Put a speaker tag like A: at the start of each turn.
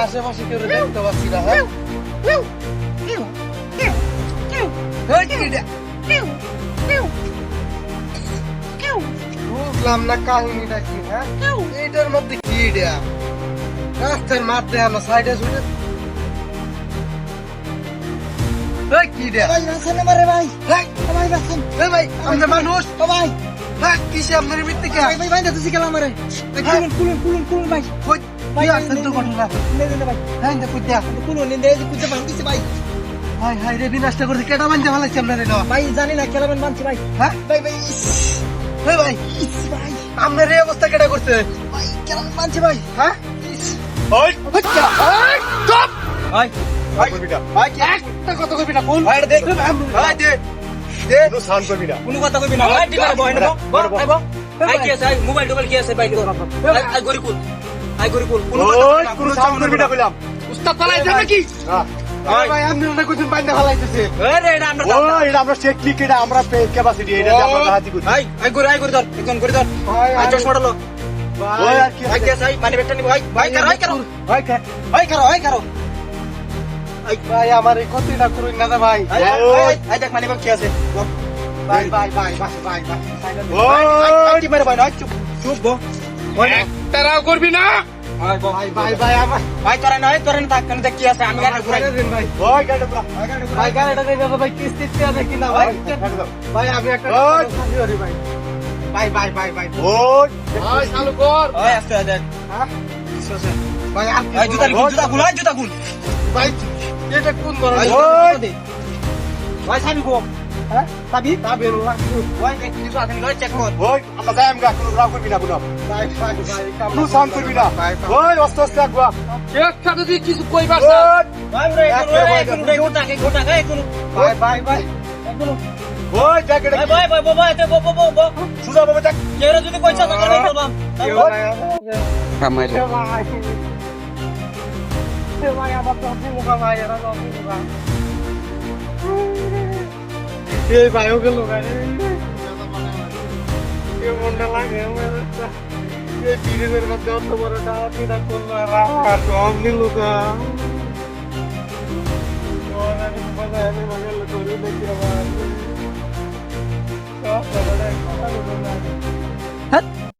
A: আশেপাশে কেউ দেখতে পাচ্ছি না। হ্যাঁ বুঝলাম না কাহিনীটা কি। হ্যাঁ এটার মধ্যে কি রাস্তার মারতে আমরা সাইডে ছুটে কি
B: মারে ভাই
A: ভাই
B: ভাই বাসন
A: ভাই আমরা মানুষ
B: ভাই
A: হ্যাঁ কিসে আপনার মৃত্যু কে
B: ভাই ভাই তুই গেলাম মারে কুলুন ভাই
A: ভাই আসছেন তো ঘটনা
B: নে ভাই
A: হ্যাঁ না কুদ্দা
B: কুলুন নে কুচে বাঁধতেছে ভাই
A: হাই হাই রে বিনাশটা করতে কেটা বানতে ভালাইছি আপনার এটা
B: ভাই জানি না খেলাবেন মানছি ভাই
A: হ্যাঁ
B: ভাই ভাই
A: ভাই ভাই
B: ভাই
A: আপনার এই অবস্থা কেটা করছে
B: ভাই খেলাবেন মানছি ভাই
A: হ্যাঁ ওই বাচ্চা ওই চুপ
B: ভাই
A: ভাই কইবিটা ভাই একটা কথা কইবিটা কোন ভাই দে ভাই দে দে নো সাউন্ড কইবিটা
B: কোনো কথা কইবি না ভাই টিকারে বয় না ভাই কি আছে মোবাইল টোবাইল কি আছে ভাই আই গরি কুল
A: ওই কোন সাউন্ড কইবিটা কইলাম উস্তাদ পালাই দে নাকি হ্যাঁ ভাই আপনি না কইছেন বাইন্দা ভালাইতেছে
B: আরে এটা আমরা
A: ও এটা আমরা চেক কি এটা আমরা ক্যাপাসিটি এটা আমরা হাতি করি
B: ভাই আই গরি ধর একজন গরি ধর আই চশমাটা লো
A: ভাই আর কি
B: ভাই কি আছে মানে বেটা নি ভাই ভাই করো ভাই করো
A: ভাই আমার এই ক্ষতিটা করুন না ভাই
B: আই দেখ মানে কি আছে
A: ভাই ভাই ভাই ভাই ভাই
B: ওই কি মেরে ভাই না চুপ চুপ বো
A: তারাও করবি না
B: ভাই
A: ভাই ভাই আমার
B: ভাই তোরা না থাক কেন দেখ কি আছে আমি গাড়ি ঘুরাই
A: দেন ভাই ওই গাড়ি পুরা ভাই গাড়িটা দেই দাও ভাই কিস্তিতে আছে কিনা ভাই ভাই আমি একটা সাথী ভাই ভাই ভাই ভাই ভাই ওই ভাই চালু কর
B: ওই আস্তে দেখ
A: হ্যাঁ ভাই আর
B: ভাই জুতা খুল
A: ভাই এটা কোন বড়
B: ওই ভাই সাবি গো
A: হ্যাঁ
B: সাবি
A: তাবে
B: ওই দেখ কিছু আছে না চেক কর
A: ওই আমরা যাই আমরা কোনো রাগ করবি না কোনো ভাই ভাই ভাই কাম সাউন্ড করবি না ওই অস্ত অস্ত আগবা একটা যদি কিছু কইবার না
B: ভাই রে গোটা কোন
A: ভাই ভাই ভাই ওই জ্যাকেট
B: ভাই এতে বো
A: সুজা বাবা দেখ
B: কেরা যদি কইছা তো করবে বলবাম
A: ভাই ভাই আমার তো মুখা ভাই এরা তো মুখা এই ভাইও গেল গাড়ি এ মনটা লাগে আমার এই বিড়ির মধ্যে অত বড় টাকা কিনা করলো আর কম নিল না আমি বাজারে আমি মগল করে দেখি আমার সব বড় কথা বলনা